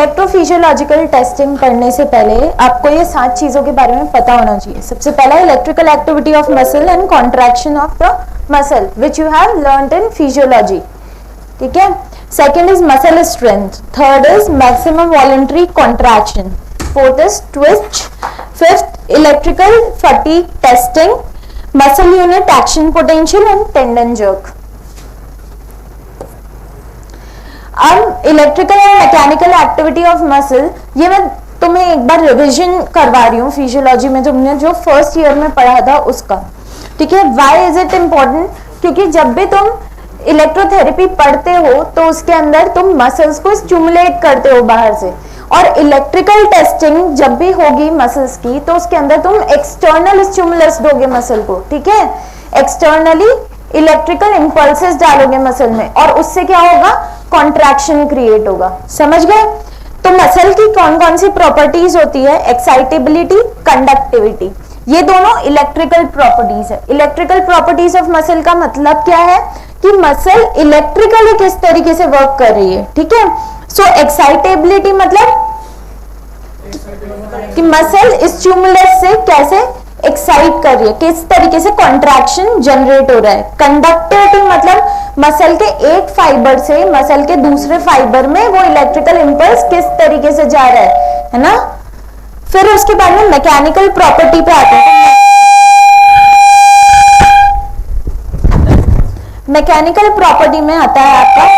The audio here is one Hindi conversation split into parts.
इलेक्ट्रोफिजियोलॉजिकल टेस्टिंग पढ़ने से पहले आपको ये 7 चीजों के बारे में पता होना चाहिए। सबसे पहला electrical activity of muscle and contraction of the muscle which you have learned in physiology, ठीक है। Second is muscle strength, third is maximum voluntary contraction, fourth is twist, fifth electrical fatigue testing, muscle unit action potential and tendon jerk. अब इलेक्ट्रिकल और मैकेनिकल एक्टिविटी ऑफ मसल, ये मैं तुम्हें एक बार रिवीजन करवा रही हूँ फिजियोलॉजी में तुमने जो फर्स्ट ईयर में पढ़ा था उसका, ठीक है। Why is it important? क्योंकि जब भी तुम इलेक्ट्रोथेरेपी पढ़ते हो तो उसके अंदर तुम मसल्स को स्टिमुलेट करते हो बाहर से, और इलेक्ट्रिकल टेस्टिंग जब भी होगी मसल्स की तो उसके अंदर तुम एक्सटर्नल स्टिमुलस दोगे मसल को, ठीक है। एक्सटर्नली इलेक्ट्रिकल इंपल्सेस डालोगे मसल में और उससे क्या होगा? कॉन्ट्रैक्शन क्रिएट होगा। समझ गए? तो मसल की कौन कौन सी प्रॉपर्टीज होती है? एक्साइटेबिलिटी, कंडक्टिविटी, ये दोनों इलेक्ट्रिकल प्रॉपर्टीज है। इलेक्ट्रिकल प्रॉपर्टीज ऑफ मसल का मतलब क्या है कि मसल इलेक्ट्रिकली किस तरीके से वर्क कर रही है, ठीक है। सो एक्साइटेबिलिटी मतलब कि मसल स्टिमुलस से कैसे एक्साइट कर रही है, किस तरीके से कॉन्ट्रैक्शन जनरेट हो रहा है। कंडक्टिविटी मतलब मसल के एक फाइबर से मसल के दूसरे फाइबर में वो इलेक्ट्रिकल इंपल्स किस तरीके से जा रहा है ना। फिर उसके बाद में मैकेनिकल प्रॉपर्टी पे आते हैं। मैकेनिकल प्रॉपर्टी में आता है आपका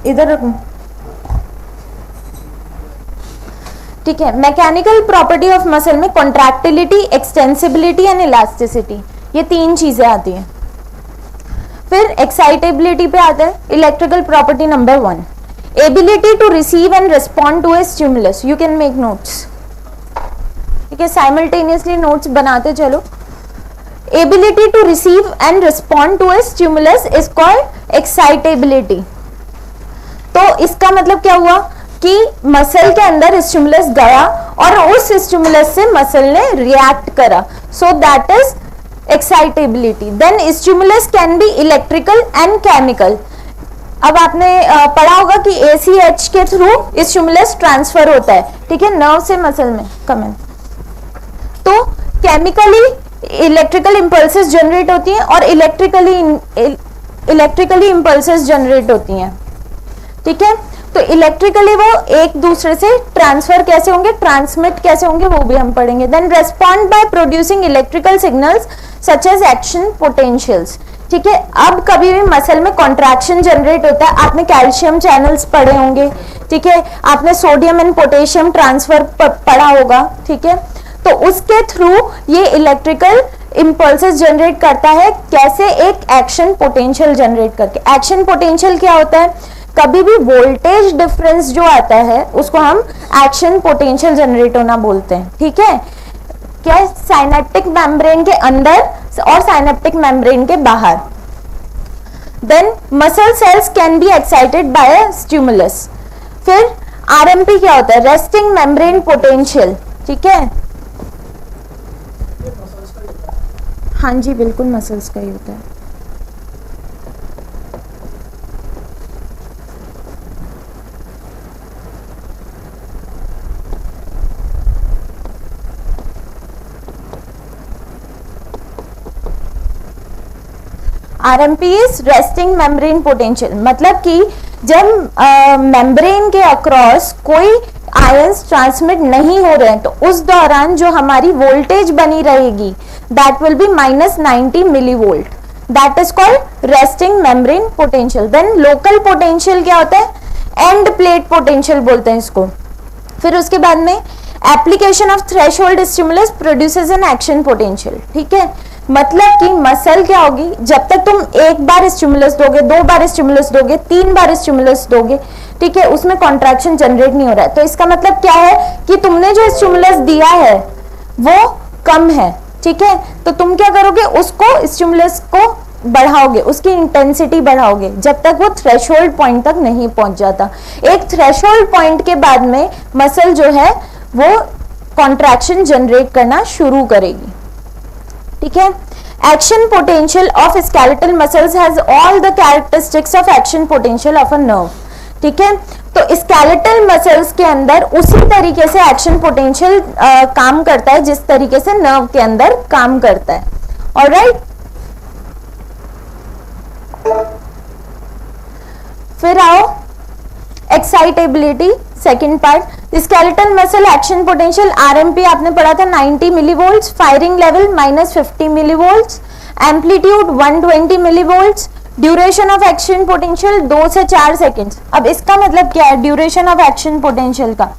इधर, ठीक है। मैकेनिकल प्रॉपर्टी ऑफ मसल में कॉन्ट्रैक्टिलिटी, एक्सटेंसिबिलिटी एंड इलास्टिसिटी, ये 3 चीजें आती हैं। फिर एक्साइटेबिलिटी पे आता है electrical property number 1, ability to receive and respond to a stimulus. You can make notes, ठीक है, साइमल्टेनियसली नोट्स बनाते चलो। Ability to receive and respond to a stimulus is called excitability. तो इसका मतलब क्या हुआ कि मसल के अंदर स्टिमुलस गया और उस स्टिमुलस से मसल ने रिएक्ट करा, so that is excitability. Then stimulus can be electrical and chemical. अब आपने पढ़ा होगा कि ACH के थ्रू स्टिमुलस ट्रांसफर होता है, ठीक है, नर्व से मसल में। कमेंट तो केमिकली इलेक्ट्रिकल इंपल्सेस जनरेट होती हैं और इलेक्ट्रिकली इंपल्सेस जनरेट होती हैं, ठीक है। तो इलेक्ट्रिकली वो एक दूसरे से ट्रांसफर कैसे होंगे, ट्रांसमिट कैसे होंगे, वो भी हम पढ़ेंगे। Then respond by producing electrical signals such as action potentials, ठीक है। अब कभी भी मसल में कॉन्ट्रैक्शन जनरेट होता है, आपने कैल्शियम चैनल्स पढ़े होंगे, ठीक है, आपने सोडियम एंड पोटेशियम ट्रांसफर पढ़ा होगा, ठीक है। तो उसके थ्रू ये इलेक्ट्रिकल इंपल्सेस जनरेट करता है, कैसे? एक एक्शन पोटेंशियल जनरेट करके। एक्शन पोटेंशियल क्या होता है? कभी भी वोल्टेज डिफरेंस जो आता है उसको हम एक्शन पोटेंशियल जनरेट होना बोलते हैं, ठीक है। क्या? साइनेप्टिक मेम्ब्रेन के अंदर और साइनेप्टिक मेम्ब्रेन के बाहर। Then muscle cells can be excited by a stimulus. फिर RMP क्या होता है? रेस्टिंग मेम्ब्रेन पोटेंशियल, ठीक है। हाँ जी, बिल्कुल मसल्स का ही होता है। RMP is resting membrane potential, मतलब कि जब मेम्ब्रेन के अक्रॉस कोई आयंस ट्रांसमिट नहीं हो रहे हैं तो उस दौरान जो हमारी वोल्टेज बनी रहेगी that will be -90 millivolt, that is called resting membrane potential. Then local potential क्या होता है? एंड प्लेट पोटेंशियल बोलते हैं इसको। फिर उसके बाद में application of threshold stimulus produces an action potential, ठीक है। मतलब कि मसल क्या होगी, जब तक तुम एक बार स्टिमुलस दोगे, 2 बार स्टिमुलस दोगे, 3 बार स्टिमुलस दोगे, ठीक है, उसमें कॉन्ट्रैक्शन जनरेट नहीं हो रहा है। तो इसका मतलब क्या है कि तुमने जो स्टिमुलस दिया है वो कम है, ठीक है। तो तुम क्या करोगे? उसको स्टिमुलस को बढ़ाओगे, उसकी इंटेंसिटी बढ़ाओगे जब तक वो थ्रेशोल्ड पॉइंट तक नहीं पहुंच जाता। एक थ्रेशोल्ड पॉइंट के बाद में मसल जो है वो कॉन्ट्रैक्शन जनरेट करना शुरू करेगी। ठीक है, action potential of skeletal muscles has all the characteristics of action potential of a nerve. ठीक है, तो स्केलेटल मसल्स के अंदर उसी तरीके से एक्शन पोटेंशियल काम करता है जिस तरीके से नर्व के अंदर काम करता है। ऑलराइट, फिर आओ excitability, second part. Skeletal muscle action potential RMP आपने पढ़ा था 90 millivolts, firing level -50 millivolts, amplitude 120 millivolts, duration of action potential 2 से 4 सेकेंड्स। अब इसका मतलब क्या है ड्यूरेशन ऑफ एक्शन पोटेंशियल का?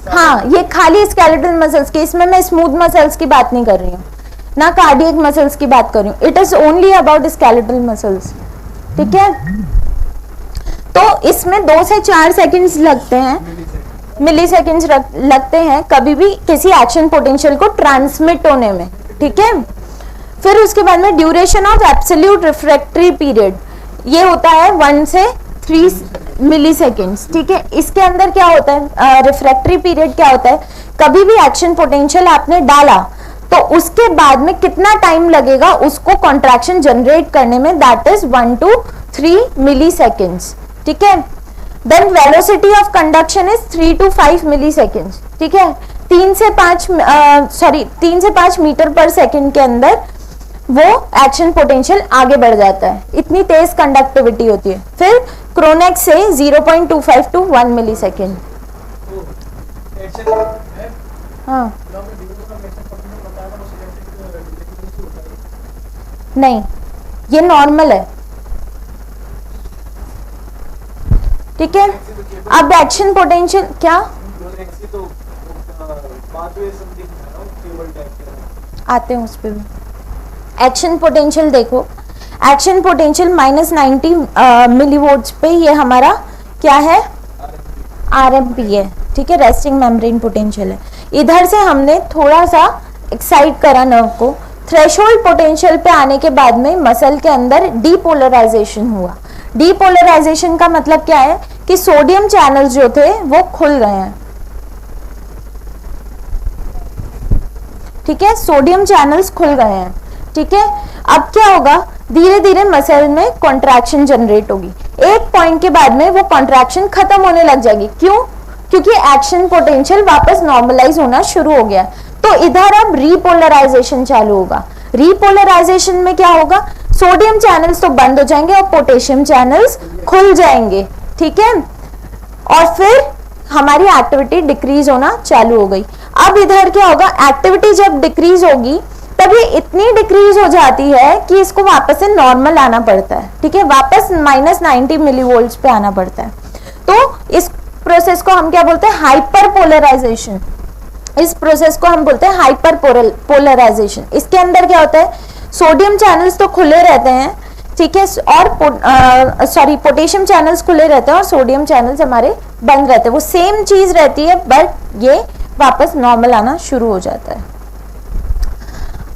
हाँ, ये खाली स्केलेटल मसल्स की, इसमें मैं स्मूथ मसल्स की बात नहीं कर रही हूँ, ना कार्डियक मसल्स की बात कर रही हूँ। It is only about skeletal muscles. ठीक है, तो इसमें 2 से 4 सेकेंड्स लगते हैं, मिली सेकेंड्स लगते हैं कभी भी किसी एक्शन पोटेंशियल को ट्रांसमिट होने में। ठीक है, फिर उसके बाद में duration of absolute refractory period, ये होता है 1 से 3 मिली सेकेंड्स। ठीक है, इसके अंदर क्या होता है, रिफ्रैक्टरी पीरियड क्या होता है, कभी भी एक्शन पोटेंशियल आपने डाला तो उसके बाद में कितना टाइम लगेगा उसको कॉन्ट्रैक्शन जनरेट करने में, that is 1 to 3 milliseconds. ठीक है, then velocity of conduction is 3 to 5 milliseconds. ठीक है, 3 से 5 मीटर पर सेकेंड के अंदर वो एक्शन पोटेंशियल आगे बढ़ जाता है, इतनी तेज कंडक्टिविटी होती है। फिर क्रोनेक्स से 0.25 to 1 मिली सेकेंड। हाँ, नहीं, ये नॉर्मल है। ठीक है, अब एक्शन पोटेंशियल क्या आते हैं उस पे भी। एक्शन पोटेंशियल देखो, एक्शन पोटेंशियल -90 मिलीवोल्ट्स पे ये हमारा क्या है, आरएमपी है। ठीक है, रेस्टिंग मेम्ब्रेन पोटेंशियल है। इधर से हमने थोड़ा सा एक्साइट करा नर्व को, थ्रेशोल्ड पोटेंशियल पे आने के बाद में मसल के अंदर डीपोलराइजेशन हुआ। डीपोलराइजेशन का मतलब क्या है कि सोडियम चैनल्स जो थे वो खुल गए हैं। ठीक है, सोडियम चैनल्स खुल गए हैं। ठीक है, अब क्या होगा, धीरे धीरे मसल में कॉन्ट्रैक्शन जनरेट होगी। एक पॉइंट के बाद में वो कॉन्ट्रैक्शन खत्म होने लग जाएगी। क्यों? क्योंकि एक्शन पोटेंशियल वापस नॉर्मलाइज होना शुरू हो गया। तो इधर अब रीपोलराइजेशन चालू होगा। रीपोलराइजेशन में क्या होगा, सोडियम चैनल्स तो बंद हो जाएंगे और पोटेशियम चैनल्स खुल जाएंगे। ठीक है, और फिर हमारी एक्टिविटी डिक्रीज होना चालू हो गई। अब इधर क्या होगा, एक्टिविटी जब डिक्रीज होगी तब ये इतनी डिक्रीज हो जाती है कि इसको वापस से नॉर्मल आना पड़ता है। ठीक है, वापस -90 मिलीवोल्ट्स पे आना पड़ता है। तो इस प्रोसेस को हम क्या बोलते हैं, हाइपर पोलराइजेशन। इस प्रोसेस को हम बोलते हैं हाइपर पोलराइजेशन। इसके अंदर क्या होता है, सोडियम चैनल्स तो खुले रहते हैं, ठीक है, और पोटेशियम चैनल्स खुले रहते हैं और सोडियम चैनल्स हमारे बंद रहते हैं। वो सेम चीज रहती है, बट ये वापस नॉर्मल आना शुरू हो जाता है।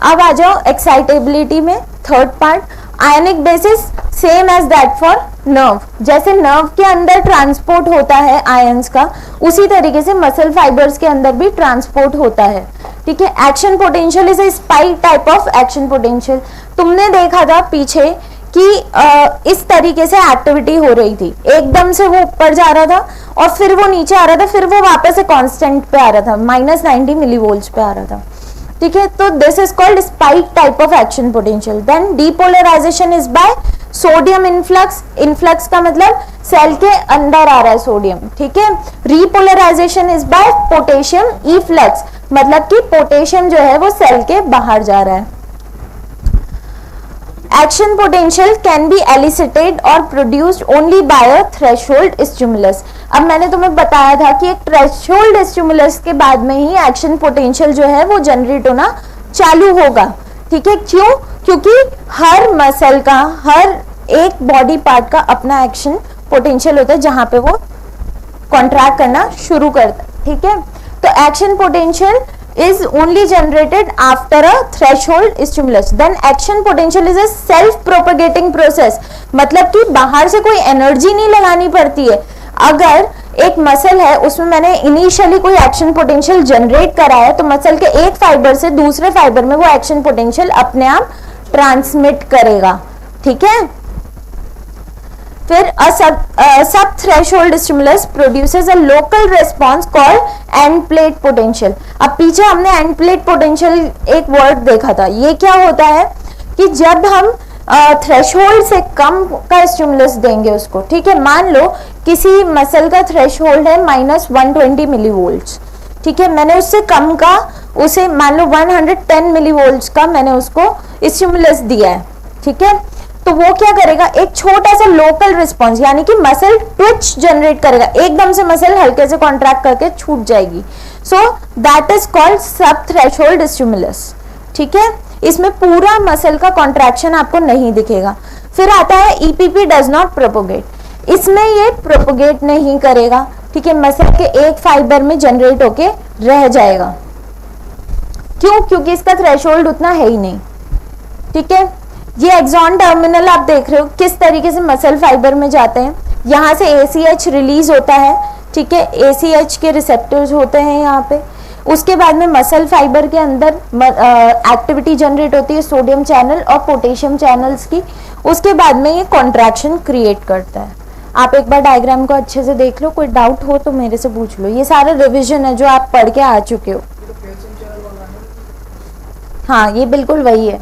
अब आ जाओ एक्साइटेबिलिटी में, third part. Ionic basis same as that for nerve. जैसे नर्व के अंदर ट्रांसपोर्ट होता है आयंस का, उसी तरीके से मसल फाइबर्स के अंदर भी ट्रांसपोर्ट होता है। ठीक है, action potential is A spike type of action potential. तुमने देखा था पीछे कि इस तरीके से एक्टिविटी हो रही थी, एकदम से वो ऊपर जा रहा था और फिर वो नीचे आ रहा था, फिर वो वापस से कांस्टेंट पे आ रहा था, -90 मिलीवोल्ट्स पे आ रहा था। ठीक है, तो this is called spike type of action potential. Then depolarisation is by sodium influx. Influx का मतलब सेल के अंदर आ रहा है सोडियम। ठीक है, repolarisation is by potassium efflux, मतलब कि पोटेशियम जो है वो सेल के बाहर जा रहा है। एक्शन पोटेंशियल कैन बी एलिसिटेड और produced only by a threshold stimulus. अब मैंने तुम्हें बताया था कि एक थ्रेशोल्ड स्टिमुलस के बाद में ही एक्शन पोटेंशियल जो है वो जनरेट होना चालू होगा। ठीक है, क्यों? क्योंकि हर मसल का, हर एक बॉडी पार्ट का अपना एक्शन पोटेंशियल होता है जहां पे वो कॉन्ट्रैक्ट करना शुरू करता है। ठीक है, तो action potential is only generated after a threshold stimulus. Then action potential is a self propagating process. मतलब कि बाहर से कोई एनर्जी नहीं लगानी पड़ती है. अगर एक मसल है उसमें मैंने इनिशियली कोई एक्शन पोटेंशियल जनरेट करा है तो मसल के एक फाइबर से दूसरे फाइबर में वो एक्शन पोटेंशियल अपने आप ट्रांसमिट करेगा. ठीक है. फिर सब threshold stimulus produces a local response called end plate potential. अब पीछे हमने एंड प्लेट पोटेंशियल एक वर्ड देखा था. ये क्या होता है कि जब हम थ्रेशोल्ड से कम का स्टिमुलस देंगे उसको, ठीक है, मान लो किसी मसल का थ्रेशोल्ड है -120 मिलीवोल्ट्स, ठीक है, मैंने उससे कम का उसे मान लो 110 मिलीवोल्ट्स का मैंने उसको स्टिमुलस दिया है. ठीक है, तो वो क्या करेगा, एक छोटा सा लोकल रिस्पॉन्स यानी कि मसल ट्विच जनरेट करेगा. एकदम से मसल हल्के से कॉन्ट्रैक्ट करके छूट जाएगी. सो दैट इज कॉल्ड सब थ्रेशोल्ड स्टिमुलस. ठीक है, इसमें पूरा मसल का कॉन्ट्रैक्शन आपको नहीं दिखेगा. फिर आता है ईपीपी डज नॉट प्रोपोगेट. इसमें ये प्रोपोगेट नहीं करेगा. ठीक है, मसल के एक फाइबर में जनरेट होके रह जाएगा. क्यों? क्योंकि इसका थ्रेशोल्ड उतना है ही नहीं. ठीक है, ये एक्सॉन टर्मिनल आप देख रहे हो किस तरीके से मसल फाइबर में जाते हैं. यहाँ से ACH रिलीज होता है. ठीक है, ACH के रिसेप्टर्स होते हैं यहाँ पे. उसके बाद में मसल फाइबर के अंदर एक्टिविटी जनरेट होती है सोडियम चैनल और पोटेशियम चैनल्स की. उसके बाद में ये कॉन्ट्रैक्शन क्रिएट करता है. आप एक बार डायग्राम को अच्छे से देख लो, कोई डाउट हो तो मेरे से पूछ लो. ये सारा रिविजन है जो आप पढ़ के आ चुके हो. हाँ, ये बिल्कुल वही है.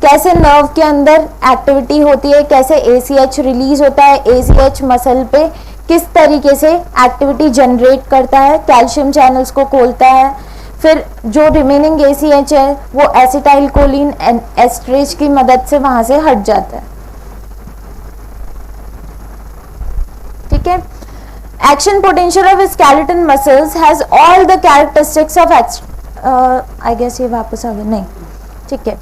कैसे नर्व के अंदर एक्टिविटी होती है, कैसे ACH रिलीज होता है, ACH मसल पे किस तरीके से एक्टिविटी जनरेट करता है, कैल्शियम चैनल्स को खोलता है. फिर जो रिमेनिंग ACH है वो एसिटाइल कोलिन एस्ट्रेज की मदद से वहां से हट जाता है. ठीक है, action potential of skeleton muscles has all the characteristics of I guess ये वापस आ गया नहीं. ठीक है,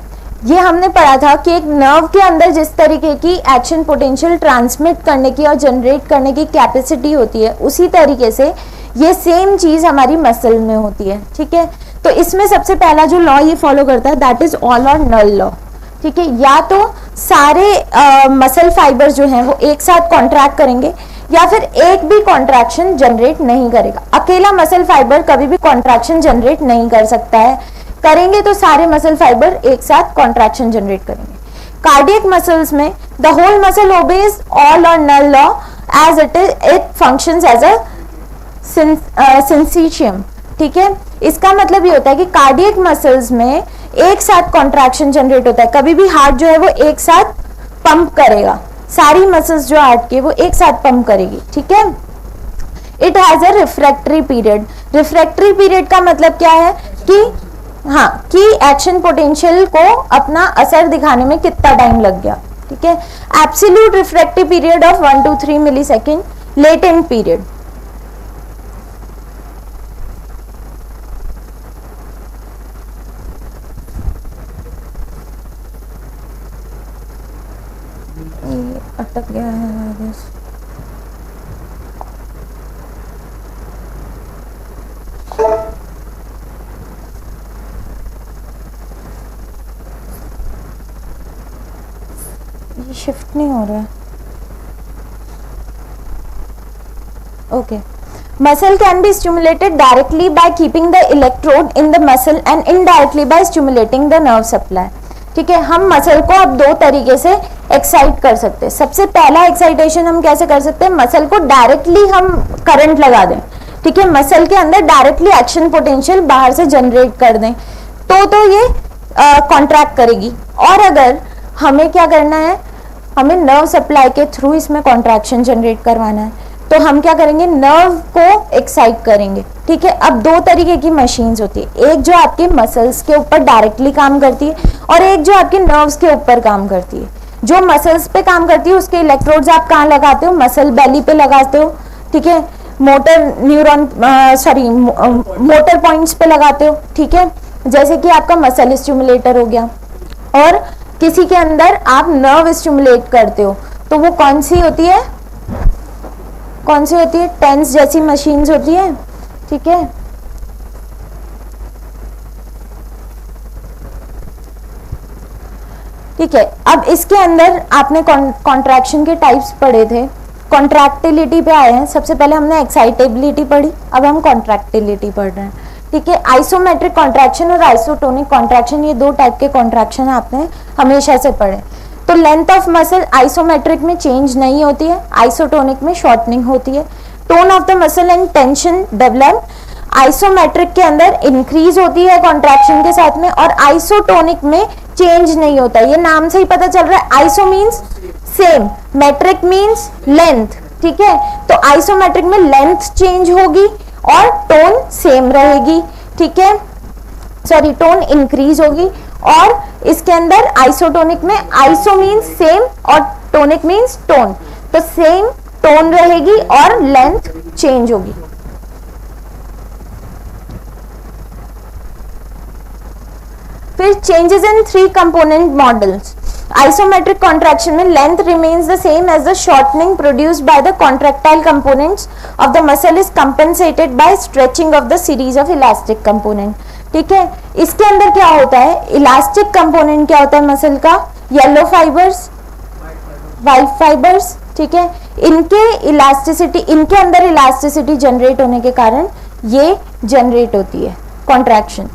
ये हमने पढ़ा था कि एक नर्व के अंदर जिस तरीके की एक्शन पोटेंशियल ट्रांसमिट करने की और जनरेट करने की कैपेसिटी होती है, उसी तरीके से ये सेम चीज हमारी मसल में होती है. ठीक है, तो इसमें सबसे पहला जो लॉ ये फॉलो करता है that is all or none law. ठीक है, या तो सारे मसल फाइबर जो हैं वो एक साथ कॉन्ट्रैक्ट करेंगे या फिर एक भी कॉन्ट्रैक्शन जनरेट नहीं करेगा. अकेला मसल फाइबर कभी भी कॉन्ट्रैक्शन जनरेट नहीं कर सकता है. करेंगे तो सारे मसल फाइबर एक साथ कॉन्ट्रैक्शन जनरेट करेंगे. कार्डियक मसल्स में the whole muscle obeys all or none law as it functions as a syncytium. ठीक है, इसका मतलब ये होता है कि कार्डियक मसल्स में एक साथ कॉन्ट्रैक्शन जनरेट होता है. कभी भी हार्ट जो है वो एक साथ पंप करेगा. सारी मसल्स जो हार्ट के वो एक साथ पंप करेगी. ठीक है, it has a refractory period. Refractory period का मतलब क्या है कि हाँ, कि एक्शन पोटेंशियल को अपना असर दिखाने में कितना टाइम लग गया. ठीक है, absolute refractive period of 1 to 3 millisecond. Latent period अटक गया है आई गेस. ये शिफ्ट नहीं हो रहा है. Okay, muscle can be stimulated directly by keeping the electrode in the muscle and indirectly bye stimulating the nerve supply. ठीक है, हम मसल को अब दो तरीके से एक्साइट कर सकते हैं. सबसे पहला एक्साइटेशन हम कैसे कर सकते हैं, मसल को डायरेक्टली हम करंट लगा दें. ठीक है, मसल के अंदर डायरेक्टली एक्शन पोटेंशियल बाहर से जनरेट कर दें तो ये कॉन्ट्रैक्ट करेगी. और अगर हमें क्या करना है, हमें नर्व सप्लाई के थ्रू इसमें कॉन्ट्रैक्शन जनरेट करवाना है, तो हम क्या करेंगे, नर्व को एक्साइट करेंगे. ठीक है, अब दो तरीके की मशीन्स होती है. एक जो आपके मसल्स के ऊपर डायरेक्टली काम करती है और एक जो आपके नर्व्स के ऊपर काम करती है. जो मसल्स पे काम करती है उसके इलेक्ट्रोड्स आप कहाँ लगाते हो, मसल बेली पे लगाते हो. ठीक है, मोटर न्यूरॉन मोटर पॉइंट्स पे लगाते हो. ठीक है, जैसे कि आपका मसल स्टिमुलेटर हो गया. और किसी के अंदर आप नर्व स्टिमुलेट करते हो तो वो कौन सी होती है, टेंस जैसी मशीन्स होती है. ठीक है, ठीक है, अब इसके अंदर आपने कॉन्ट्रैक्शन के टाइप्स पढ़े थे, कॉन्ट्रैक्टिलिटी पे आए हैं। सबसे पहले हमने एक्साइटेबिलिटी पढ़ी, अब हम कॉन्ट्रैक्टिलिटी पढ़ रहे हैं। ठीक है, आइसोमेट्रिक कॉन्ट्रैक्शन और आइसोटोनिक कॉन्ट्रैक्शन, ये दो टाइप के कॉन्ट्रैक्शन आपने हमेशा से पढ़े। तो लेंथ ऑफ मसल आइसोमेट्रिक में चेंज नहीं होती है, आइसोटोनिक में शॉर्टनिंग होती है। Tone of the muscle and tension develop isometric के अंदर इंक्रीज होती है कॉन्ट्रैक्शन के साथ में, और आइसोटोनिक में चेंज नहीं होता। ये नाम से ही पता चल रहा है, iso means same, metric means length. ठीक है, तो आइसोमेट्रिक में लेंथ चेंज होगी और टोन सेम रहेगी। ठीक है, सॉरी, टोन इंक्रीज होगी। और इसके अंदर आइसोटोनिक में आइसो मीन्स सेम और टोनिक मीन्स टोन, तो सेम टोन रहेगी और लेंथ चेंज होगी। फिर changes in 3 component models. Isometric contraction में length remains the same as the shortening produced by the contractile components of the muscle is compensated by stretching of the series of elastic component. ठीक है, इसके अंदर क्या होता है, इलास्टिक कंपोनेंट क्या होता है मसल का, येलो फाइबर्स, व्हाइट फाइबर्स। ठीक है, इनके इलास्टिसिटी, इनके अंदर इलास्टिसिटी जनरेट होने के कारण ये जनरेट होती है कॉन्ट्रैक्शन।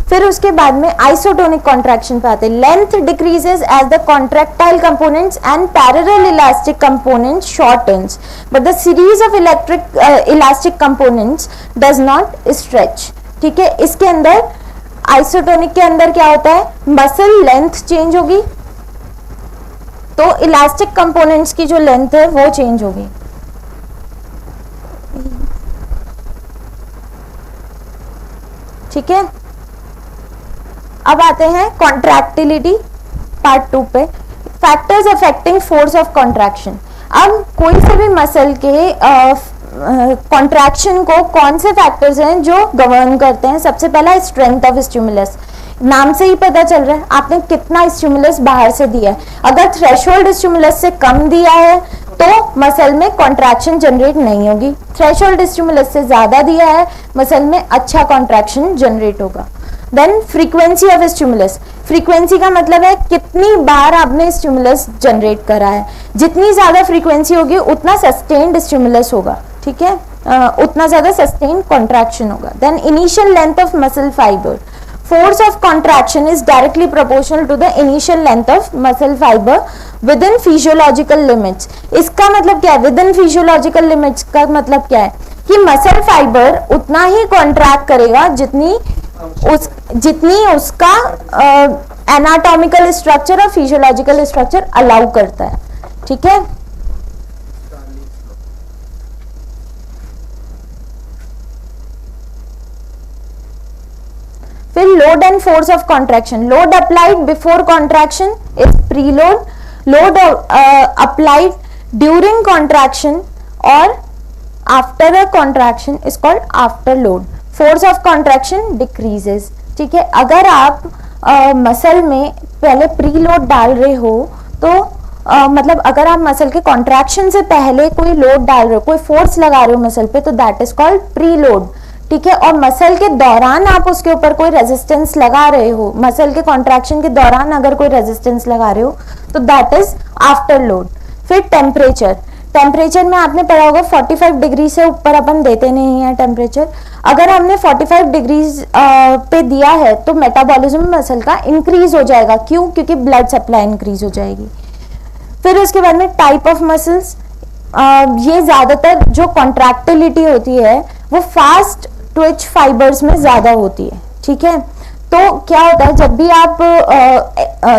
फिर उसके बाद में आइसोटोनिक कॉन्ट्रैक्शन पे आते हैं। Length decreases as the contractile components and parallel elastic components shortens, but the series of elastic components does not stretch. ठीक है, इसके अंदर आइसोटोनिक के अंदर क्या होता है, मसल लेंथ चेंज होगी तो इलास्टिक कंपोनेंट्स की जो लेंथ है वो चेंज होगी। ठीक है, अब आते हैं कॉन्ट्रैक्टिलिटी पार्ट 2 पे, factors affecting force of contraction. अब कोई से भी मसल के कॉन्ट्रैक्शन को कौन से फैक्टर्स हैं जो गवर्न करते हैं। सबसे पहला स्ट्रेंथ ऑफ स्टिमुलस, नाम से ही पता चल रहा है आपने कितना स्टिमुलस बाहर से दिया है। अगर थ्रेशोल्ड स्टिमुलस से कम दिया है तो मसल में कॉन्ट्रैक्शन जनरेट नहीं होगी, थ्रेशोल्ड स्टिमुलस से ज्यादा दिया है मसल में अच्छा कॉन्ट्रैक्शन जनरेट होगा। Then frequency of stimulus, frequency का मतलब है कितनी बार आपने स्टिमुलस जनरेट करा है, जितनी ज्यादा फ्रीक्वेंसी होगी उतना सस्टेन्ड स्टिमुलस होगा। ठीक है, उतना ज्यादा सस्टेन्ड कॉन्ट्रैक्शन होगा। Then initial length of muscle fibre, force of contraction is directly proportional to the initial length of muscle fiber within physiological limits। इसका मतलब क्या है, within physiological limits का मतलब क्या है कि मसल फाइबर उतना ही कॉन्ट्रैक्ट करेगा जितनी उसका एनाटॉमिकल स्ट्रक्चर और फिजियोलॉजिकल स्ट्रक्चर अलाउ करता है। ठीक है, फिर load and force of contraction. Load applied before contraction is preload, load applied during contraction और after a contraction is called after load. Force of contraction decreases. ठीक है, अगर आप मसल में पहले प्रीलोड डाल रहे हो तो मतलब अगर आप मसल के कॉन्ट्रैक्शन से पहले कोई लोड डाल रहे हो, कोई फोर्स लगा रहे हो मसल पे, तो दैट इज कॉल्ड प्रीलोड। ठीक है, और मसल के दौरान आप उसके ऊपर कोई रेजिस्टेंस लगा रहे हो, मसल के कॉन्ट्रैक्शन के दौरान अगर कोई रेजिस्टेंस लगा रहे हो तो दैट इज आफ्टर लोड। फिर टेम्परेचर, टेम्परेचर में आपने पढ़ा होगा 45 डिग्री से ऊपर अपन देते नहीं है टेम्परेचर। अगर हमने 45 डिग्री पे दिया है तो मेटाबॉलिज्म मसल का इंक्रीज हो जाएगा। क्यों? क्योंकि ब्लड सप्लाई इंक्रीज हो जाएगी। फिर उसके बाद में टाइप ऑफ मसल्स, ये ज्यादातर जो कॉन्ट्रैक्टिलिटी होती है वो फास्ट ट्विच फाइबर्स में ज्यादा होती है। ठीक है, तो क्या होता है जब भी आप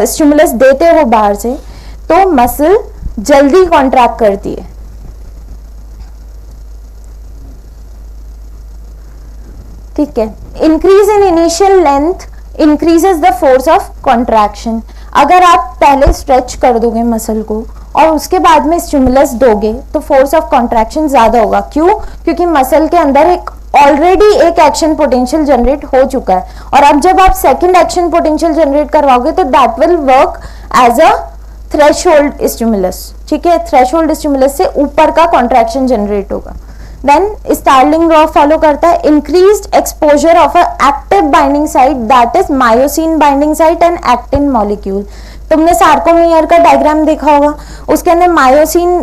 स्टिमुलस देते हो बाहर से तो मसल जल्दी कॉन्ट्रैक्ट करती है। ठीक है, increase in initial length increases the force of contraction. अगर आप पहले स्ट्रेच कर दोगे मसल को और उसके बाद में स्टिमुलस दोगे तो फोर्स ऑफ कॉन्ट्रैक्शन ज्यादा होगा। क्यों? क्योंकि मसल के अंदर ऑलरेडी एक एक्शन पोटेंशियल जनरेट हो चुका है, और अब जब आप सेकंड एक्शन पोटेंशियल जनरेट करवाओगे तो that will work as a threshold stimulus. ठीक है, थ्रेशोल्ड स्टिमुलस से ऊपर का कॉन्ट्रैक्शन जनरेट होगा। देन स्टार्लिंग लॉ फॉलो करता है, increased exposure of a active binding site that is myosin binding site and actin molecule. तुमने सार्कोमियर का डायग्राम देखा होगा, उसके अंदर मायोसिन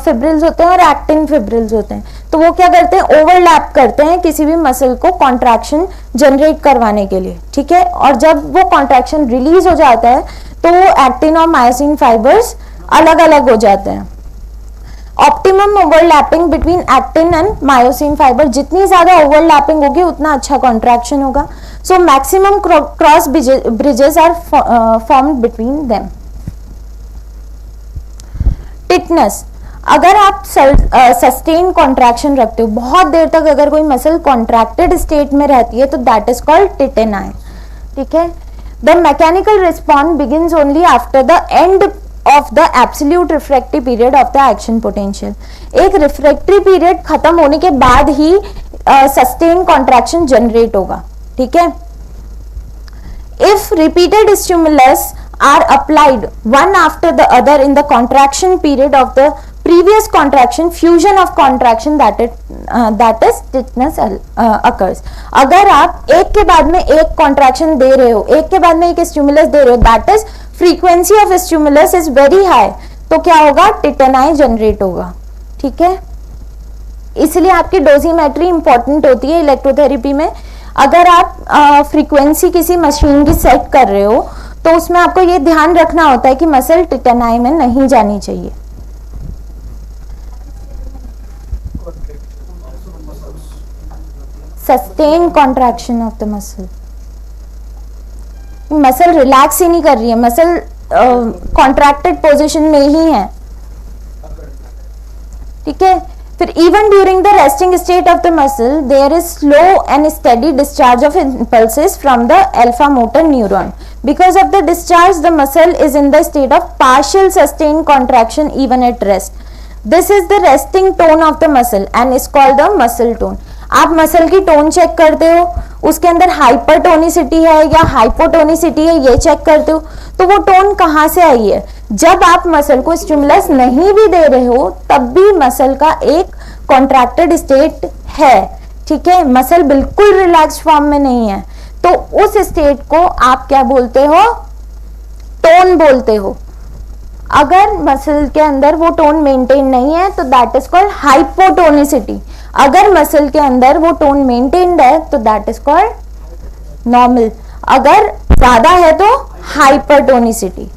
फिब्रिल्स होते हैं और एक्टिन फिब्रिल्स होते हैं। तो वो क्या करते हैं, ओवरलैप करते हैं किसी भी मसल को कॉन्ट्रैक्शन जनरेट करवाने के लिए, ठीक है। और जब वो कॉन्ट्रैक्शन रिलीज हो जाता है तो एक्टिन और मायोसिन फाइबर्स अलग अलग हो जाते हैं। Optimum overlapping between actin and myosin fibre, जितनी ज्यादा ओवरलैपिंग होगी उतना अच्छा कॉन्ट्रैक्शन होगा। So maximum cross bridges are formed between them. Tetanus, अगर आप सस्टेन कॉन्ट्रैक्शन रखते हो, बहुत देर तक अगर कोई मसल कॉन्ट्रैक्टेड स्टेट में रहती है तो दैट इज कॉल्ड टिटेनाई, ठीक है। The mechanical response begins only after the end of the absolute refractive period of the action potential. एक रिफ्रैक्टरी पीरियड खत्म होने के बाद ही सस्टेन कॉन्ट्रैक्शन जनरेट होगा, ठीक है। If repeated stimulus are applied one after the other in the contraction period of the previous contraction, fusion of contraction that is stiffness occurs। अगर आप एक के बाद में एक contraction दे रहे हो, एक के बाद में एक stimulus दे रहे हो, that is frequency of stimulus is very high, तो क्या होगा, टिटेनाई जनरेट होगा, ठीक है। इसलिए आपकी डोजीमेट्री इंपॉर्टेंट होती है इलेक्ट्रोथेरेपी में। अगर आप फ्रीक्वेंसी किसी मशीन की सेट कर रहे हो तो उसमें आपको ये ध्यान रखना होता है कि मसल टिटेनाई में नहीं जानी चाहिए। Sustain contraction of the muscle, muscle relax ही नहीं कर रही है, मसल कॉन्ट्रैक्टेड पोजीशन में ही है, ठीक है। फिर even during the resting state of the muscle there is slow and steady discharge of impulses from the alpha motor neuron. Because of the discharge, the muscle is in the state of partial sustained contraction even at rest. This is the resting tone of the muscle and is called the muscle tone. आप मसल की टोन चेक करते हो, उसके अंदर हाइपरटोनिसिटी है या हाइपोटोनिसिटी है, ये चेक करते हो, तो वो टोन कहाँ से आई है। जब आप मसल को स्टिमुलस नहीं भी दे रहे हो तब भी मसल का एक कॉन्ट्रैक्टेड स्टेट है, ठीक है, मसल बिल्कुल रिलैक्स फॉर्म में नहीं है, तो उस स्टेट को आप क्या बोलते हो, टोन बोलते हो। अगर मसल के अंदर वो टोन मेंटेन नहीं है तो दैट इज कॉल्ड हाइपोटोनिसिटी। अगर मसल के अंदर वो टोन मेंटेन्ड है तो दैट इज कॉल्ड नॉर्मल। अगर ज्यादा है तो hypertonicity.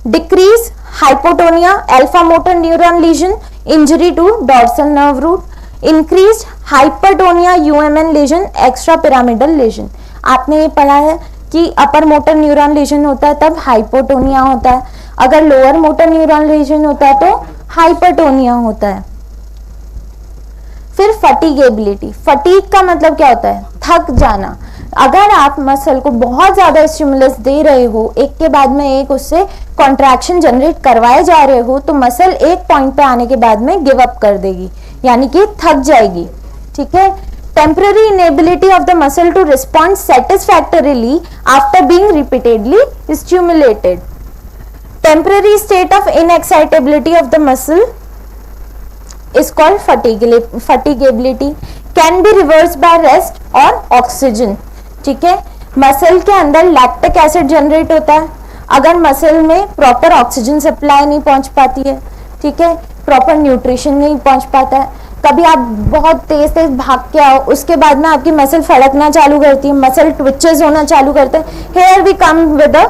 Decrease hypotonia, alpha motor neuron lesion, injury to dorsal nerve root. Increase hypertonia, UMN lesion, extra pyramidal lesion. आपने ये पढ़ा है कि अपर मोटर न्यूरॉन लेजन होता है तब हाइपोटोनिया होता है, अगर लोअर मोटर न्यूरॉन लेजन होता है तो हाइपरटोनिया होता है। फिर फटीगेबिलिटी, फटीग का मतलब क्या होता है, थक जाना। अगर आप मसल को बहुत ज्यादा स्टिमुलस दे रहे हो, एक के बाद में एक उससे कॉन्ट्रैक्शन जनरेट करवाए जा रहे हो, तो मसल एक पॉइंट पे आने के बाद में गिव अप कर देगी, यानी कि थक जाएगी, ठीक है। Temporary inability of the muscle to respond satisfactorily after being repeatedly stimulated. Temporary state of inexcitability of the muscle is called fatigability, can be reversed by rest और ऑक्सीजन, ठीक है। मसल के अंदर लैक्टिक एसिड जनरेट होता है अगर मसल में प्रॉपर ऑक्सीजन सप्लाई नहीं पहुंच पाती है, ठीक है, प्रॉपर न्यूट्रिशन नहीं पहुंच पाता है। कभी आप बहुत तेज तेज भाग के आओ, उसके बाद में आपकी मसल फड़कना चालू करती है, मसल ट्विचेस होना चालू करते हैं। Here we come with the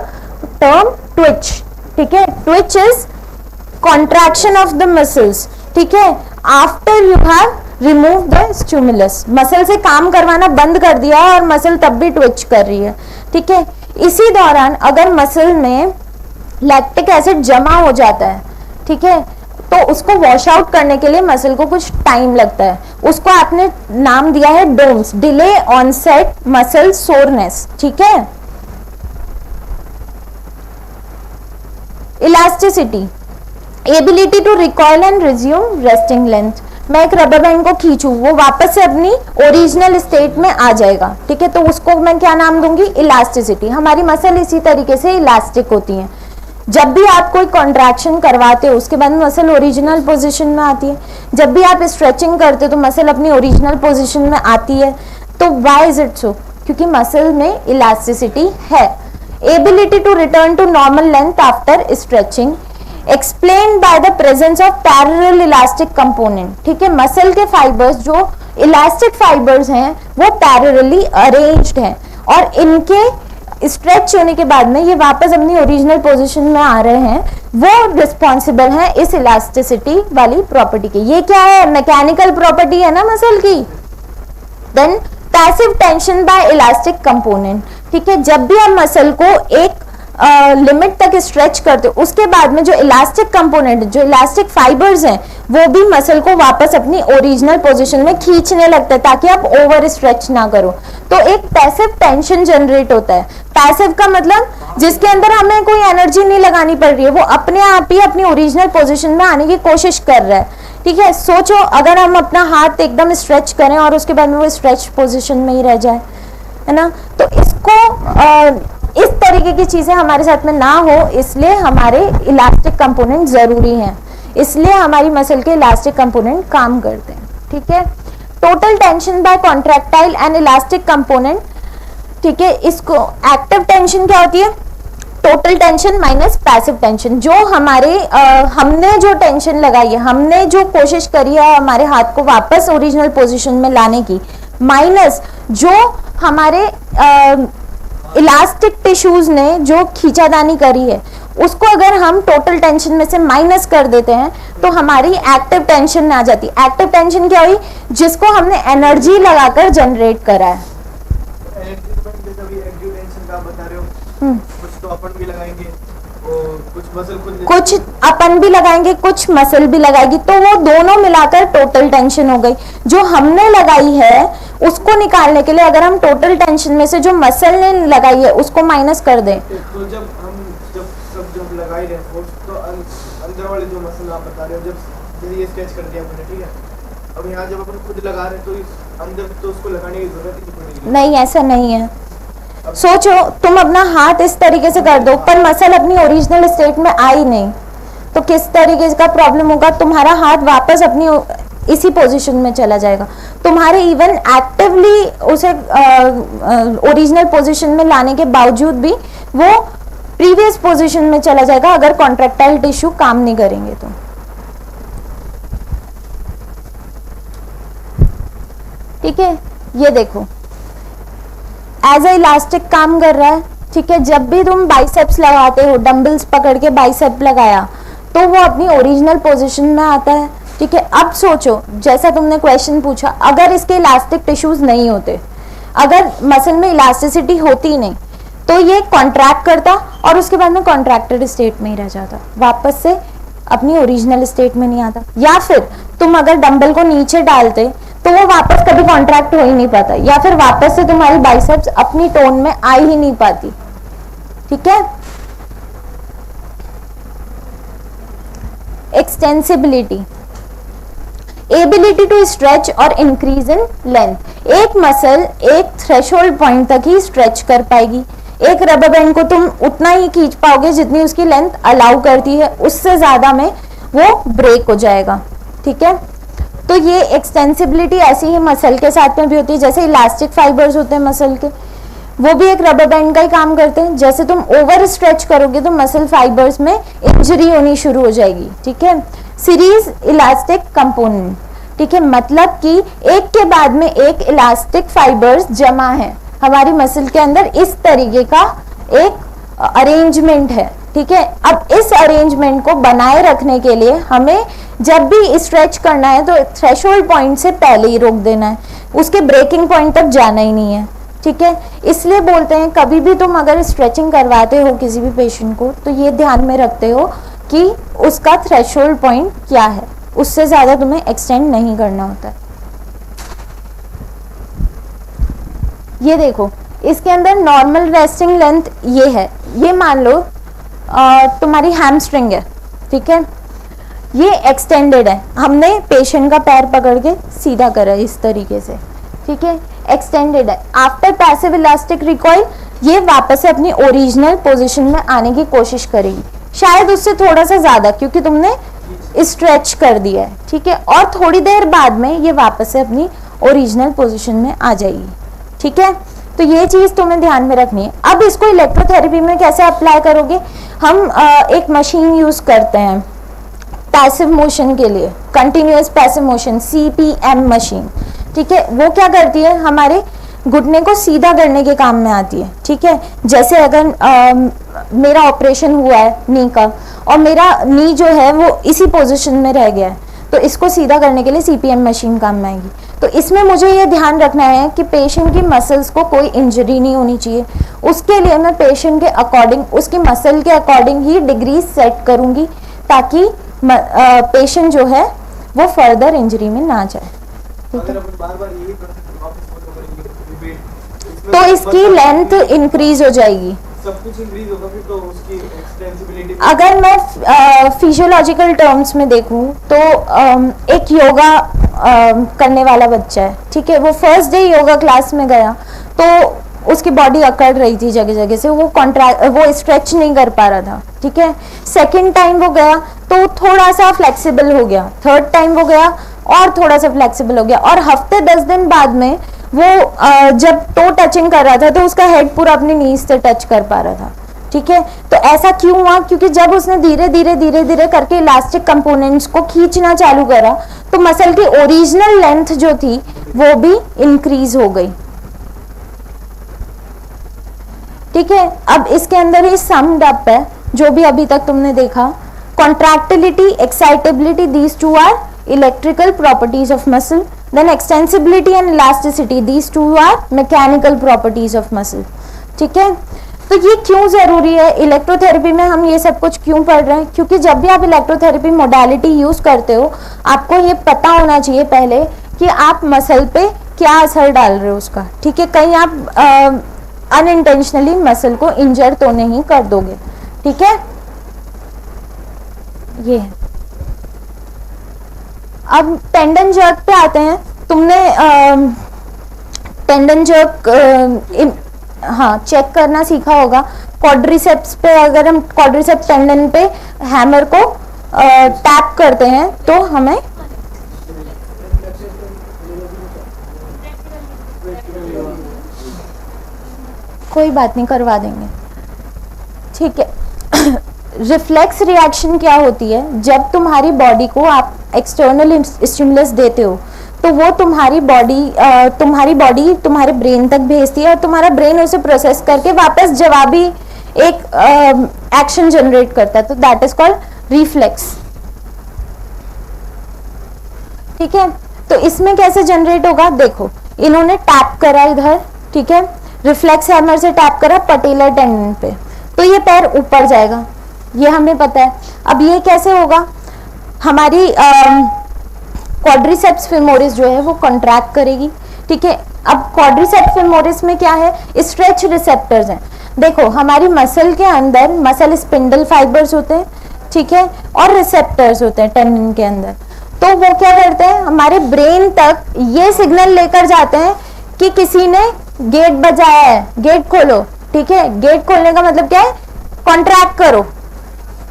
term twitch, ठीक है। Twitch is contraction of the muscles, ठीक है, after you have remove the stimulus. Muscle से काम करवाना बंद कर दिया और मसल तब भी ट्विच कर रही है, ठीक है। इसी दौरान अगर मसल में लैक्टिक एसिड जमा हो जाता है, ठीक है, तो उसको वॉश आउट करने के लिए मसल को कुछ टाइम लगता है। उसको आपने नाम दिया है DOMS, delay onset muscle soreness, ठीक है। Elasticity, ability to recoil and resume resting length. मैं एक रबर बैंड को खींचूं, वो वापस से अपनी ओरिजिनल स्टेट में आ जाएगा, ठीक है, तो उसको मैं क्या नाम दूंगी, इलास्टिसिटी। हमारी मसल इसी तरीके से इलास्टिक होती है। जब भी आप कोई कॉन्ट्रैक्शन करवाते हो उसके बाद मसल ओरिजिनल पोजीशन में आती है। जब भी आप स्ट्रेचिंग करते हो तो मसल अपनी ओरिजिनल पोजीशन में आती है। तो व्हाई इज इट सो, क्योंकि मसल में इलास्टिसिटी है। Ability to return to normal length after stretching, explain by the presence of parallel elastic component. ठीक है, मसल के फाइबर्स जो इलास्टिक फाइबर्स हैं वो पैरेलली अरेंज्ड हैं और इनके स्ट्रेच होने के बाद में ये वापस अपनी ओरिजिनल पोजीशन में आ रहे हैं, वो रिस्पॉन्सिबल है इस इलास्टिसिटी वाली प्रॉपर्टी की। ये क्या है, मैकेनिकल प्रॉपर्टी है ना मसल की। Then passive tension by elastic component. ठीक है, जब भी हम मसल को एक लिमिट तक स्ट्रेच करते हो उसके बाद में जो इलास्टिक कंपोनेंट, जो इलास्टिक फाइबर्स हैं, वो भी मसल को वापस अपनी ओरिजिनल पोजीशन में खींचने लगते हैं ताकि आप ओवर स्ट्रेच ना करो। तो एक पैसिव टेंशन जनरेट होता है। पैसिव का मतलब जिसके अंदर हमें कोई एनर्जी नहीं लगानी पड़ रही है, वो अपने आप ही अपनी ओरिजिनल पोजीशन में आने की कोशिश कर रहा है। ठीक है, सोचो अगर हम अपना हाथ एकदम स्ट्रेच करें और उसके बाद में वो स्ट्रेच पोजीशन में ही रह जाए, है ना, तो इसको इस तरीके की चीजें हमारे साथ में ना हो, इसलिए हमारे इलास्टिक कंपोनेंट जरूरी हैं, इसलिए हमारी मसल के इलास्टिक कंपोनेंट काम करते हैं। ठीक है, total tension by contractile and elastic component. ठीक है, इसको एक्टिव टेंशन क्या होती है, total tension minus passive tension. जो हमारे हमने जो टेंशन लगाई है, हमने जो कोशिश करी है हमारे हाथ को वापस ओरिजिनल पोजीशन में लाने की, माइनस जो हमारे इलास्टिक टिश्यूज ने जो खींचादानी करी है, उसको अगर हम टोटल टेंशन में से माइनस कर देते हैं तो हमारी एक्टिव टेंशन में आ जाती है। एक्टिव टेंशन क्या हुई, जिसको हमने एनर्जी लगाकर जनरेट करा है। कुछ अपन भी लगाएंगे, कुछ मसल भी लगाएगी, तो वो दोनों मिलाकर टोटल टेंशन हो गई। जो हमने लगाई है उसको निकालने के लिए अगर हम टोटल टेंशन में से जो मसल ने लगाई है उसको माइनस कर दें, तो जब लगाई रहे फोर्स, तो अंदर वाले जो मसल आप बता रहे हो, जब ये स्ट्रेच कर दिया आपने, ठीक है, अब यहाँ जब अपन खुद लगा रहे हैं तो इस अंदर तो उसको लगाने की जरूरत ही नहीं पड़ेगी। नहीं, ऐसा नहीं है। सोचो तुम अपना हाथ इस तरीके से कर दो पर मसल अपनी ओरिजिनल स्टेट में आई नहीं, तो किस तरीके का प्रॉब्लम होगा, तुम्हारा हाथ वापस अपनी इसी पोजीशन में चला जाएगा। तुम्हारे इवन एक्टिवली उसे ओरिजिनल पोजीशन में लाने के बावजूद भी वो प्रीवियस पोजीशन में चला जाएगा अगर कॉन्ट्रैक्टाइल टिश्यू काम नहीं करेंगे तो। ठीक है, ये देखो एज ए इलास्टिक काम कर रहा है। ठीक है, जब भी तुम बाइसेप्स लगाते हो, डंबल्स पकड़ के बाइसेप लगाया तो वो अपनी ओरिजिनल पोजीशन में आता है। ठीक है, अब सोचो जैसा तुमने क्वेश्चन पूछा, अगर इसके इलास्टिक टिश्यूज नहीं होते, अगर मसल में इलास्टिसिटी होती नहीं, तो ये कॉन्ट्रैक्ट करता और उसके बाद में कॉन्ट्रैक्टेड स्टेट में ही रह जाता, वापस से अपनी ओरिजिनल स्टेट में नहीं आता। या फिर तुम अगर डंबल को नीचे डालते तो वो वापस कभी कॉन्ट्रैक्ट हो ही नहीं पाता, या फिर वापस से तुम्हारी बाइसेप्स अपनी टोन में आ ही नहीं पाती। ठीक है, एक्सटेंसिबिलिटी, एबिलिटी टू स्ट्रेच और इंक्रीज इन लेंथ। एक मसल एक थ्रेशोल्ड पॉइंट तक ही स्ट्रेच कर पाएगी। एक रबर बैंड को तुम उतना ही खींच पाओगे जितनी उसकी लेंथ अलाउ करती है, उससे ज्यादा में वो ब्रेक हो जाएगा। ठीक है, तो ये एक्सटेंसिबिलिटी ऐसी ही मसल के साथ में भी होती है। जैसे इलास्टिक फाइबर्स होते हैं मसल के, वो भी एक रबर बैंड का ही काम करते हैं। जैसे तुम ओवर स्ट्रेच करोगे तो मसल फाइबर्स में इंजरी होनी शुरू हो जाएगी। ठीक है, सीरीज इलास्टिक कंपोनेंट। ठीक है, मतलब कि एक के बाद में एक इलास्टिक फाइबर्स जमा है हमारी मसल के अंदर, इस तरीके का एक अरेंजमेंट है। ठीक है, अब इस अरेंजमेंट को बनाए रखने के लिए हमें जब भी स्ट्रेच करना है तो थ्रेशोल्ड पॉइंट से पहले ही रोक देना है, उसके ब्रेकिंग पॉइंट तक जाना ही नहीं है। ठीक है, इसलिए बोलते हैं कभी भी तुम अगर स्ट्रेचिंग करवाते हो किसी भी पेशेंट को तो ये ध्यान में रखते हो कि उसका थ्रेशोल्ड पॉइंट क्या है, उससे ज्यादा तुम्हें एक्सटेंड नहीं करना होता है। ये देखो इसके अंदर नॉर्मल रेस्टिंग लेंथ ये है, ये मान लो तुम्हारी हैमस्ट्रिंग है। ठीक है, ये एक्सटेंडेड है, हमने पेशेंट का पैर पकड़ के सीधा करा इस तरीके से। ठीक है, एक्सटेंडेड है। आफ्टर पैसिव इलास्टिक रिकॉइल ये वापस से अपनी ओरिजिनल पोजीशन में आने की कोशिश करेगी, शायद उससे थोड़ा सा ज्यादा क्योंकि तुमने स्ट्रेच कर दिया है। ठीक है, और थोड़ी देर बाद में ये वापस से अपनी ओरिजिनल पोजीशन में आ जाएगी। ठीक है, तो ये चीज तुम्हें ध्यान में रखनी है। अब इसको इलेक्ट्रोथेरेपी में कैसे अप्लाई करोगे, हम एक मशीन यूज करते हैं पैसिव मोशन के लिए, continuous passive motion, CPM machine, ठीक है। वो क्या करती है, हमारे घुटने को सीधा करने के काम में आती है, ठीक है। जैसे अगर मेरा ऑपरेशन हुआ है नी का और मेरा नी जो है वो इसी पोजीशन में रह गया है, तो इसको सीधा करने के लिए CPM मशीन काम में आएगी। तो इसमें मुझे ये ध्यान रखना है कि पेशेंट की मसल्स को कोई इंजरी नहीं होनी चाहिए। उसके लिए मैं पेशेंट के अकॉर्डिंग, उसकी मसल के अकॉर्डिंग ही डिग्री सेट करूंगी, ताकि पेशेंट जो है वो फर्दर इंजरी में ना जाए, ठीक है। बार-बार यही करते वापस फॉलो करेंगे रिपीट, तो इसकी लेंथ इंक्रीज हो जाएगी, सब कुछ इंक्रीज होगा, फिर तो उसकी एक्सटेंसिबिलिटी। अगर मैं फिजियोलॉजिकल टर्म्स में देखूं तो एक योगा करने वाला बच्चा है, ठीक है। वो फर्स्ट डे योगा क्लास में गया तो उसकी बॉडी अकड़ रही थी जगह जगह से, वो स्ट्रेच नहीं कर पा रहा था, ठीक है। सेकंड टाइम वो गया तो थोड़ा सा फ्लेक्सिबल हो गया, थर्ड टाइम वो गया और थोड़ा सा फ्लेक्सिबल हो गया, और हफ्ते 10 दिन बाद में वो जब टो टचिंग कर रहा था तो उसका हेड पूरा अपनी नीज से टच कर पा रहा था, ठीक है। तो ऐसा क्यों हुआ, क्योंकि जब उसने धीरे धीरे करके इलास्टिक कंपोनेंट्स को खींचना चालू करा तो मसल की ओरिजिनल लेंथ जो थी वो भी इंक्रीज हो गई, ठीक है। अब इसके अंदर ही समड अप है जो भी अभी तक तुमने देखा, contractility, excitability, these two are electrical properties of muscle, then extensibility and elasticity, these two are mechanical properties of muscle, ठीक है। तो ये क्यों जरूरी है, इलेक्ट्रोथेरेपी में हम ये सब कुछ क्यों पढ़ रहे हैं, क्योंकि जब भी आप इलेक्ट्रोथेरेपी मोडालिटी यूज करते हो आपको ये पता होना चाहिए पहले कि आप मसल पे क्या असर डाल रहे हो उसका, ठीक है। कहीं आप अनइंटेंशनली मसल को इंजर तो नहीं कर दोगे, ठीक है। ये है। अब टेंडन जर्क पे आते हैं। तुमने टेंडन जर्क हाँ चेक करना सीखा होगा। क्वाड्रिसेप्स पे अगर हम क्वाड्रिसेप्स टेंडन पे हैमर को टैप करते हैं तो हमें कोई बात नहीं, करवा देंगे, ठीक है। रिफ्लेक्स रिएक्शन क्या होती है, जब तुम्हारी बॉडी को आप एक्सटर्नल स्टिमुलस देते हो तो वो तुम्हारी बॉडी तुम्हारे ब्रेन तक भेजती है और तुम्हारा ब्रेन उसे प्रोसेस करके वापस जवाबी एक एक्शन जनरेट करता है, तो दैट इज कॉल्ड रिफ्लेक्स, ठीक है। तो इसमें कैसे जनरेट होगा, देखो इन्होंने टैप करा इधर, ठीक है, रिफ्लेक्स हैमर से टैप करा पटेलर टेंडन पे, तो ये पैर ऊपर जाएगा, ये हमें पता है। अब ये कैसे होगा, हमारी क्वाड्रिसेप्स फेमोरिस जो है वो कॉन्ट्रैक्ट करेगी, ठीक है। अब क्वाड्रिसेप्स फेमोरिस में क्या है, स्ट्रेच रिसेप्टर्स हैं। देखो हमारी मसल के अंदर मसल स्पिंडल फाइबर्स होते हैं, ठीक है, और रिसेप्टर्स होते हैं टेंडन के अंदर। तो वो क्या करते हैं, हमारे ब्रेन तक ये सिग्नल लेकर जाते हैं कि किसी ने गेट बजाया है, गेट खोलो, ठीक है। गेट खोलने का मतलब क्या है, कॉन्ट्रैक्ट करो,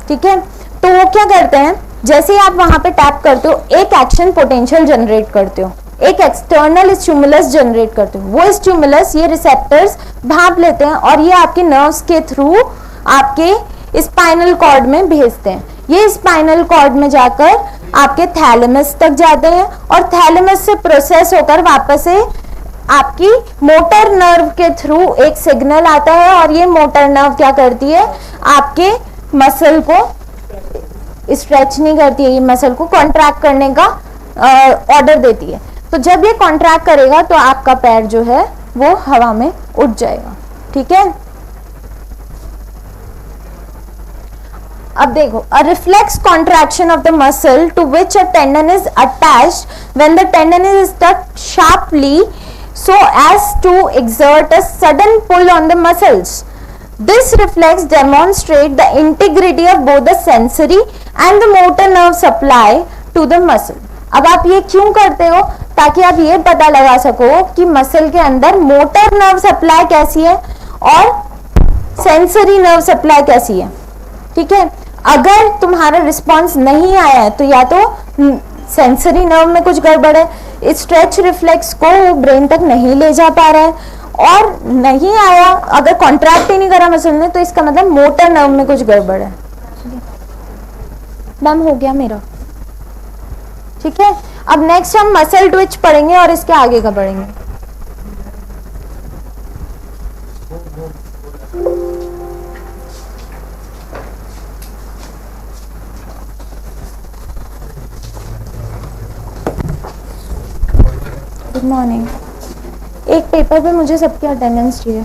ठीक है। तो वो क्या करते हैं, जैसे ही आप वहां पे टैप करते हो एक एक्शन पोटेंशियल जनरेट करते हो, एक एक्सटर्नल स्टिमुलस जनरेट करते हो। वो स्टिमुलस ये रिसेप्टर्स भाप लेते हैं और ये आपके नर्व्स के थ्रू आपके स्पाइनल कॉर्ड में भेजते हैं। ये स्पाइनल कॉर्ड में जाकर आपके थैलेमस तक जाते हैं और थैलेमस से प्रोसेस होकर वापस से आपकी मोटर नर्व के थ्रू एक सिग्नल आता है और ये मोटर नर्व क्या करती है, आपके मसल को स्ट्रेच नहीं करती है, ये मसल को कॉन्ट्रैक्ट करने का ऑर्डर देती है। तो जब ये कॉन्ट्रैक्ट करेगा तो आपका पैर जो है वो हवा में उठ जाएगा, ठीक है। अब देखो, a reflex contraction of the muscle to which a tendon is attached when the tendon is stuck sharply so as to exert a sudden pull on the muscles. This reflex demonstrates the integrity of both the sensory and the motor nerve supply to the muscle. अब आप ये क्यों करते हो, ताकि आप ये पता लगा सको कि मसल के अंदर मोटर नर्व सप्लाई कैसी है और सेंसरी नर्व सप्लाई कैसी है, ठीक है। अगर तुम्हारा रिस्पांस नहीं आया है तो या तो सेंसरी नर्व में कुछ गड़बड़ है, स्ट्रेच रिफ्लेक्स को ब्रेन तक नहीं ले जा पा रहा है, और नहीं आया, अगर कॉन्ट्रैक्ट ही नहीं करा मसल ने, तो इसका मतलब मोटर नर्व में कुछ गड़बड़ है। मैम हो गया मेरा, ठीक है। अब नेक्स्ट हम मसल ट्विच पढ़ेंगे और इसके आगे का पढ़ेंगे। Good morning. एक पेपर पे मुझे सबकी अटेंडेंस चाहिए।